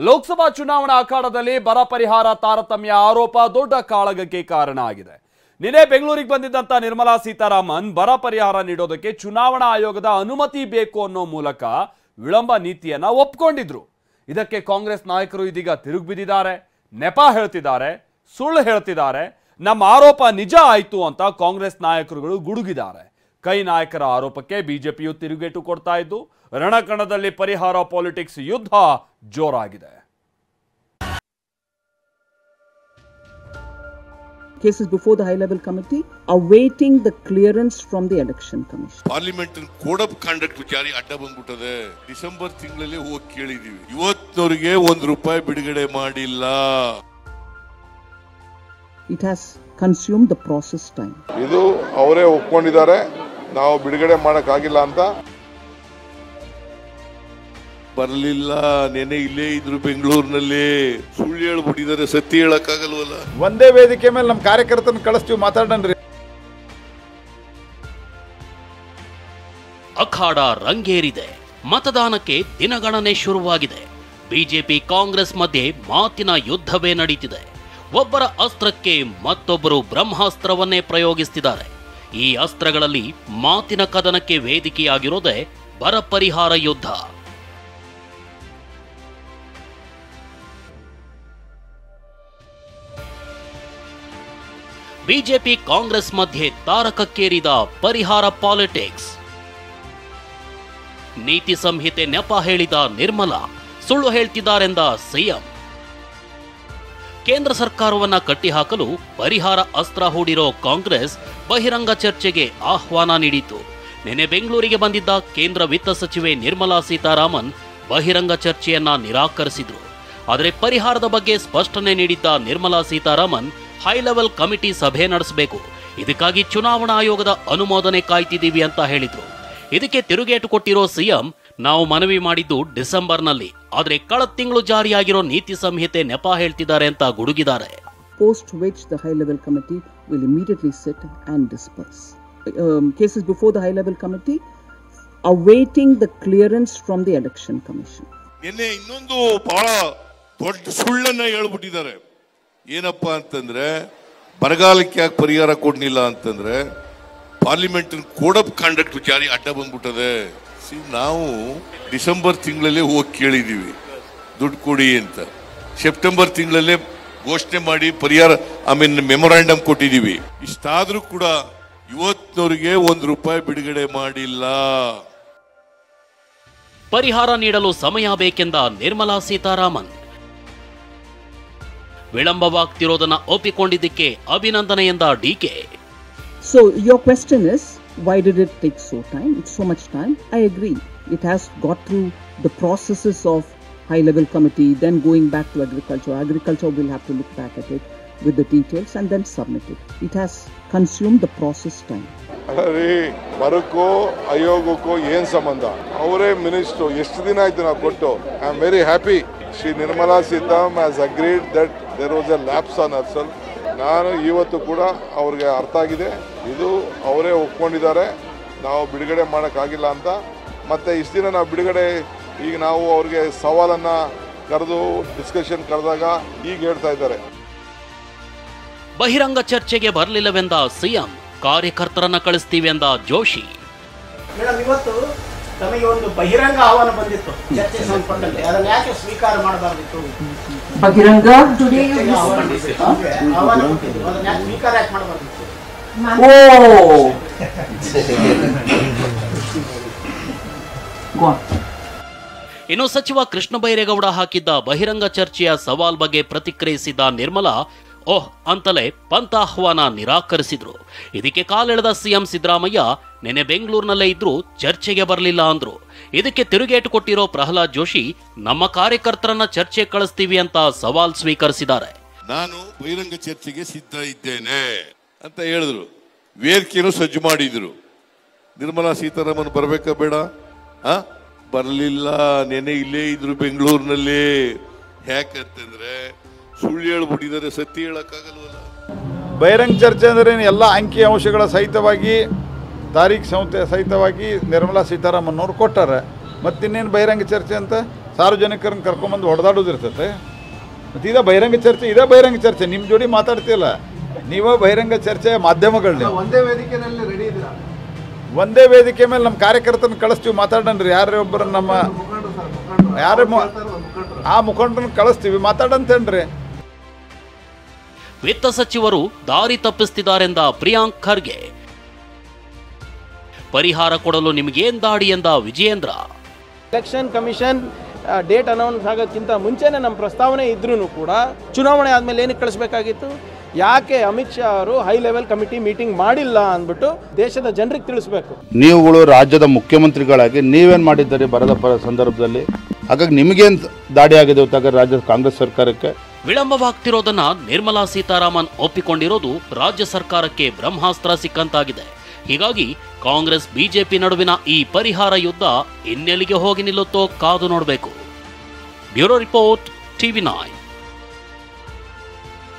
ಲೋಕಸಭಾ ಚುನಾವಣಾ ಅಖಾಡದಲ್ಲಿ ಬರ ಪರಿಹಾರ ತಾರತಮ್ಯ ಆರೋಪ ದೊಡ್ಡ ಕಾಳಗಕ್ಕೆ ಕಾರಣ ಆಗಿದೆ. ನಿನ್ನೆ ಬೆಂಗಳೂರಿಗೆ ಬಂದಿದ್ದಂತ ನಿರ್ಮಲಾ ಸೀತಾರಾಮನ್ ಬರ ಪರಿಹಾರ ನೀಡೋದಕ್ಕೆ ಚುನಾವಣಾ ಆಯೋಗದ ಅನುಮತಿ ಬೇಕು ಅನ್ನೋ ಮೂಲಕ ವಿಳಂಬ ನೀತಿಯನ್ನ ಒಪ್ಪಿಕೊಂಡಿದ್ರು. ಇದಕ್ಕೆ ಕಾಂಗ್ರೆಸ್ ನಾಯಕರು ಇದೀಗ ತಿರುಗಿ ಬಿದ್ದಿದ್ದಾರೆ, ನೆಪ ಹೇಳ್ತಿದ್ದಾರೆ, ಸುಳ್ಳು ಹೇಳ್ತಿದ್ದಾರೆ, ನಮ್ಮ ಆರೋಪ ನಿಜ ಆಯ್ತು ಅಂತ ಕಾಂಗ್ರೆಸ್ ನಾಯಕರುಗಳು ಗುಡುಗಿದ್ದಾರೆ. ಕೈ ನಾಯಕರ ಆರೋಪಕ್ಕೆ ಬಿಜೆಪಿಯು ತಿರುಗೇಟು ಕೊಡ್ತಾ ಇದ್ದು ರಣಕಣದಲ್ಲಿ ಪರಿಹಾರ ಪಾಲಿಟಿಕ್ಸ್ ಯುದ್ಧ ಜೋರಾಗಿದೆ. Cases before the high level committee awaiting the clearance from the election commission. Parliament code of conduct ವಿಚಾರಿ ಅಡ್ಡ ಬಂದ್ಬಿಟ್ಟದೆ. ಡಿಸೆಂಬರ್ ತಿಂಗಳಲ್ಲಿ ಹೋಗಿ ಕೇಳಿದೀವಿ, ಇವತ್ತವರೆಗೆ ₹1 ಬಿಡುಗಡೆ ಮಾಡಿಲ್ಲ. It has consumed the process time. ಇದು ಅವರೇ ಒಪ್ಕೊಂಡಿದ್ದಾರೆ, ನಾವು ಬಿಡುಗಡೆ ಮಾಡಕ್ಕಾಗಿಲ್ಲ ಅಂತ. ಬರಲಿಲ್ಲ, ನೆನೆ ಇಲ್ಲೇ ಇದ್ರು ಬೆಂಗಳೂರಿನಲ್ಲಿ. ಸುಳ್ಳು ಹೇಳ್ಬಿಟ್ಟಿದ್ದಾರೆ, ಸತ್ಯ ಹೇಳಕ್ಕಾಗಲ್ವಲ್ಲ. ಒಂದೇ ವೇದಿಕೆ ಮೇಲೆ ನಮ್ಮ ಕಾರ್ಯಕರ್ತನ ಕಳಿಸ್ತೀವಿ, ಮಾತಾಡಣ್ರಿ. ಅಖಾಡ ರಂಗೇರಿದೆ, ಮತದಾನಕ್ಕೆ ದಿನಗಣನೆ ಶುರುವಾಗಿದೆ. ಬಿಜೆಪಿ ಕಾಂಗ್ರೆಸ್ ಮಧ್ಯೆ ಮಾತಿನ ಯುದ್ಧವೇ ನಡೀತಿದೆ. ಒಬ್ಬರ ಅಸ್ತ್ರಕ್ಕೆ ಮತ್ತೊಬ್ಬರು ಬ್ರಹ್ಮಾಸ್ತ್ರವನ್ನೇ ಪ್ರಯೋಗಿಸುತ್ತಿದ್ದಾರೆ. ಈ ಅಸ್ತ್ರಗಳಲ್ಲಿ ಮಾತಿನ ಕದನಕ್ಕೆ ವೇದಿಕೆಯಾಗಿರೋದೇ ಬರ ಪರಿಹಾರ ಯುದ್ಧ. ಬಿಜೆಪಿ ಕಾಂಗ್ರೆಸ್ ಮಧ್ಯೆ ತಾರಕಕ್ಕೇರಿದ ಪರಿಹಾರ ಪಾಲಿಟಿಕ್ಸ್. ನೀತಿ ಸಂಹಿತೆ ನೆಪ ಹೇಳಿದ ನಿರ್ಮಲಾ, ಸುಳ್ಳು ಹೇಳ್ತಿದ್ದಾರೆಂದ ಸಿಎಂ. ಕೇಂದ್ರ ಸರ್ಕಾರವನ್ನ ಕಟ್ಟಿಹಾಕಲು ಪರಿಹಾರ ಅಸ್ತ್ರ ಹೂಡಿರೋ ಕಾಂಗ್ರೆಸ್ ಬಹಿರಂಗ ಚರ್ಚೆಗೆ ಆಹ್ವಾನ ನೀಡಿತು. ನಿನ್ನೆ ಬೆಂಗಳೂರಿಗೆ ಬಂದಿದ್ದ ಕೇಂದ್ರ ವಿತ್ತ ಸಚಿವೆ ನಿರ್ಮಲಾ ಸೀತಾರಾಮನ್ ಬಹಿರಂಗ ಚರ್ಚೆಯನ್ನ ನಿರಾಕರಿಸಿದ್ರು. ಆದರೆ ಪರಿಹಾರದ ಬಗ್ಗೆ ಸ್ಪಷ್ಟನೆ ನೀಡಿದ್ದ Nirmala Sitharaman high level committee ಸಭೆ ನಡೆಸಬೇಕು, ಇದಕ್ಕಾಗಿ ಚುನಾವಣಾ ಆಯೋಗದ ಅನುಮೋದನೆ ಕಾಯ್ತಿದ್ದೀವಿ ಅಂತ ಹೇಳಿದ್ರು. ಇದಕ್ಕೆ ತಿರುಗೇಟು ಕೊಟ್ಟಿರೋ ಸಿಎಂ, ನಾವು ಮನವಿ ಮಾಡಿದ್ದು ಡಿಸೆಂಬರ್ನಲ್ಲಿ, ಆದರೆ ಕಳೆದ ತಿಂಗಳು ಜಾರಿಯಾಗಿರೋ ನೀತಿ ಸಂಹಿತೆ ನೆಪ ಹೇಳ್ತಿದ್ದಾರೆ ಅಂತ ಗುಡುಗಿದ್ದಾರೆ. Post which the high level committee will immediately sit and disperse. Cases before the high level committee awaiting the clearance from the election commission. ನಿನ್ನೆ ಇನ್ನೊಂದು ಬಹಳ ದೊಡ್ಡ ಸುಳ್ಳನ್ನ ಹೇಳ್ಬಿಟ್ಟಿದ್ದಾರೆ. ಏನಪ್ಪಾ ಅಂತಂದ್ರೆ, ಬರಗಾಲಕ್ಕೆ ಯಾಕೆ ಪರಿಹಾರ ಕೊಡ್ಲಿಲ್ಲ ಅಂತಂದ್ರೆ ಪಾರ್ಲಿಮೆಂಟ್ ಕೋಡ್ ಆಫ್ ಕಾಂಡಕ್ಟ್ ವಿಚಾರಿ ಅಡ್ಡ ಬಂದ್ಬಿಟ್ಟದೆ. ನಾವು ಡಿಸೆಂಬರ್ ತಿಂಗಳಲ್ಲೇ ಹೋಗಿ ಕೇಳಿದೀವಿ, ದುಡ್ಡು ಕೊಡಿ ಅಂತ. ಸೆಪ್ಟೆಂಬರ್ ತಿಂಗಳಲ್ಲೇ ಘೋಷಣೆ ಮಾಡಿ ಪರಿಹಾರ ಮೆಮೊರಾಂಡಮ್ ಕೊಟ್ಟಿದೀವಿ. ಇಷ್ಟಾದ್ರೂ ಕೂಡ ಇವತ್ತಿನವರೆಗೆ ₹1 ಬಿಡುಗಡೆ ಮಾಡಿಲ್ಲ. ಪರಿಹಾರ ನೀಡಲು ಸಮಯ ಬೇಕೆಂದ ನಿರ್ಮಲಾ ಸೀತಾರಾಮನ್. ವಿಳಂಬವಾಗ್ತಿರೋದನ್ನ ಒಪ್ಪಿಕೊಂಡಿದ್ದಕ್ಕೆ ಅಭಿನಂದನೆ ಎಂದ DK. So your question is, why did it take so much time? I agree. It has got through the processes of high level committee, then going back to agriculture. Agriculture will have to look back at it with the details and then submit it. It has consumed the process time. ಅರೆ ಬರಕ್ಕೋ ಆಯೋಗಕ್ಕೋ ಏನ್ ಸಂಬಂಧ? ಅವರೇ minister, ಎಷ್ಟು ದಿನ ಆಯ್ತು ನಾವು ಕೊಟ್ಟು. I am very happy. Shri Nirmala Sitharaman has agreed that there was a lapse on herself. ನಾನು ಇವತ್ತು ಕೂಡ ಅವ್ರಿಗೆ ಅರ್ಥ ಆಗಿದೆ, ಇದು ಅವರೇ ಒಪ್ಕೊಂಡಿದ್ದಾರೆ, ನಾವು ಬಿಡುಗಡೆ ಮಾಡೋಕ್ಕಾಗಿಲ್ಲ ಅಂತ. ಮತ್ತು ಇಷ್ಟು ದಿನ ನಾವು ಬಿಡುಗಡೆ, ಈಗ ನಾವು ಅವ್ರಿಗೆ ಸವಾಲನ್ನು ಕರೆದು ಡಿಸ್ಕಷನ್ ಕರೆದಾಗ ಈಗ ಹೇಳ್ತಾ ಇದ್ದಾರೆ. ಬಹಿರಂಗ ಚರ್ಚೆಗೆ ಬರಲಿಲ್ಲವೆಂದ ಸಿಎಂ, ಕಾರ್ಯಕರ್ತರನ್ನ ಕಳಿಸ್ತೀವಿ ಎಂದ ಜೋಶಿ. ಮೇಡಮ್, ಇವತ್ತು ನಮಗೆ ಒಂದು ಬಹಿರಂಗ ಆಹ್ವಾನ ಬಂದಿತ್ತು ಚರ್ಚೆ ಸಂಬಂಧಪಟ್ಟಂತೆ, ಅದನ್ನು ಯಾಕೆ ಸ್ವೀಕಾರ ಮಾಡಬಾರ್ದಿತ್ತು? Bhagiranga ಆಹ್ವಾನ ಕೊಟ್ಟಿದ್ದು, ಅದನ್ನು ಯಾಕೆ ಸ್ವೀಕಾರ ಯಾಕೆ ಮಾಡಬಾರ್ದಿತ್ತು? ಇನ್ನು ಸಚಿವ ಕೃಷ್ಣ ಬೈರೇಗೌಡ ಹಾಕಿದ್ದ ಬಹಿರಂಗ ಚರ್ಚೆಯ ಸವಾಲ್ ಬಗ್ಗೆ ಪ್ರತಿಕ್ರಿಯಿಸಿದ ನಿರ್ಮಲಾ, ಓಹ್ ಅಂತಲೇ ಪಂಥಾಹ್ವಾನ ನಿರಾಕರಿಸಿದ್ರು. ಇದಕ್ಕೆ ಕಾಲೆಳೆದ ಸಿಎಂ ಸಿದ್ದರಾಮಯ್ಯ, ನೆನೆ ಬೆಂಗಳೂರಿನಲ್ಲೇ ಇದ್ರೂ ಚರ್ಚೆಗೆ ಬರಲಿಲ್ಲ ಅಂದ್ರು. ಇದಕ್ಕೆ ತಿರುಗೇಟು ಕೊಟ್ಟಿರೋ ಪ್ರಹ್ಲಾದ್ ಜೋಶಿ, ನಮ್ಮ ಕಾರ್ಯಕರ್ತರನ್ನ ಚರ್ಚೆ ಕಳಿಸ್ತೀವಿ ಅಂತ ಸವಾಲ್ ಸ್ವೀಕರಿಸಿದ್ದಾರೆ. ನಾನು ಬಹಿರಂಗ ಚರ್ಚೆಗೆ ಸಿದ್ಧ ಇದ್ದೇನೆ ಅಂತ ಹೇಳಿದ್ರು. ವೇದಿಕೆಯನ್ನು ಸಜ್ಜು ಮಾಡಿದ್ರು. ನಿರ್ಮಲಾ ಸೀತಾರಾಮನ್ ಬರ್ಬೇಕಾ ಬೇಡ? ಬರಲಿಲ್ಲ, ನೆನೆ ಇಲ್ಲೇ ಇದ್ರು ಬೆಂಗಳೂರಿನಲ್ಲಿ. ಯಾಕಂತಂದ್ರೆ ಸುಳ್ಳು ಹೇಳ್ಬಿಟ್ಟಿದ್ದಾರೆ, ಸತ್ಯ ಹೇಳಕ್ಕಾಗಲ್ವಲ್ಲ. ಬಹಿರಂಗ ಚರ್ಚೆ ಅಂದ್ರೆ ಎಲ್ಲ ಅಂಕಿ ಅಂಶಗಳ ಸಹಿತವಾಗಿ, ತಾರೀಖು ಸಹಿತವಾಗಿ ನಿರ್ಮಲಾ ಸೀತಾರಾಮನ್ ಅವರು ಕೊಟ್ಟಾರೆ. ಮತ್ತಿನ್ನೇನು ಬಹಿರಂಗ ಚರ್ಚೆ ಅಂತ ಸಾರ್ವಜನಿಕರನ್ನ ಕರ್ಕೊಂಬಂದು ಹೊಡೆದಾಡೋದಿರ್ತೈತೆ. ಮತ್ತು ಇದೇ ಬಹಿರಂಗ ಚರ್ಚೆ ನಿಮ್ಮ ಜೋಡಿ ಮಾತಾಡ್ತಿಲ್ಲ, ನೀವೇ ಬಹಿರಂಗ ಚರ್ಚೆ ಮಾಧ್ಯಮಗಳನ್ನ ಒಂದೇ ವೇದಿಕೆ ಮೇಲೆ ನಮ್ಮ ಕಾರ್ಯಕರ್ತನ ಕಳಿಸ್ತೀವಿ ಮಾತಾಡನ್ರಿ. ಯಾರೊಬ್ಬರು ನಮ್ಮ ಆ ಮುಖಂಡರನ್ನ ಕಳಿಸ್ತೀವಿ ಮಾತಾಡಂತೇನ್ರಿ. ವಿತ್ತ ಸಚಿವರು ದಾರಿ ತಪ್ಪಿಸ್ತಿದ್ದಾರೆಂದ ಪ್ರಿಯಾಂಕ್ ಖರ್ಗೆ. ಪರಿಹಾರ ಕೊಡಲು ನಿಮಗೇನ್ ದಾಡಿ ಎಂದ Vijayendra. Election commission date announce ಆಗೋಕ್ಕಿಂತ ಮುಂಚೆನೇ ನಮ್ಮ ಪ್ರಸ್ತಾವನೆ ಇದ್ರೂ ಕೂಡ ಚುನಾವಣೆ ಆದಮೇಲೆ ಏನಕ್ಕೆ ಕಳಿಸ್ಬೇಕಾಗಿತ್ತು? ಯಾಕೆ ಅಮಿತ್ ಶಾ ಅವರು ಹೈ ಲೆವೆಲ್ ಕಮಿಟಿ ಮೀಟಿಂಗ್ ಮಾಡಿಲ್ಲ ಅಂದ್ಬಿಟ್ಟು ದೇಶದ ಜನರಿಗೆ ತಿಳಿಸ್ಬೇಕು. ನೀವುಗಳು ರಾಜ್ಯದ ಮುಖ್ಯಮಂತ್ರಿಗಳಾಗಿ ನೀವೇನು ಮಾಡಿದ್ದೀರಿ ಬರದ ಸಂದರ್ಭದಲ್ಲಿ? ಹಾಗಾಗಿ ನಿಮಗೇನು ದಾಡಿ ಆಗಿದೆ ಹೊತ್ತಾಗ ರಾಜ್ಯದ ಕಾಂಗ್ರೆಸ್ ಸರ್ಕಾರಕ್ಕೆ? ವಿಳಂಬವಾಗ್ತಿರೋದನ್ನ ನಿರ್ಮಲಾ ಸೀತಾರಾಮನ್ ಒಪ್ಪಿಕೊಂಡಿರೋದು ರಾಜ್ಯ ಸರ್ಕಾರಕ್ಕೆ ಬ್ರಹ್ಮಾಸ್ತ್ರ ಸಿಕ್ಕಂತಾಗಿದೆ. ಹೀಗಾಗಿ ಕಾಂಗ್ರೆಸ್ ಬಿಜೆಪಿ ನಡುವಿನ ಈ ಪರಿಹಾರ ಯುದ್ಧ ಇನ್ನೆಲ್ಲಿಗೆ ಹೋಗಿ ನಿಲ್ಲುತ್ತೋ ಕಾದು ನೋಡಬೇಕು. Bureau report, TV9.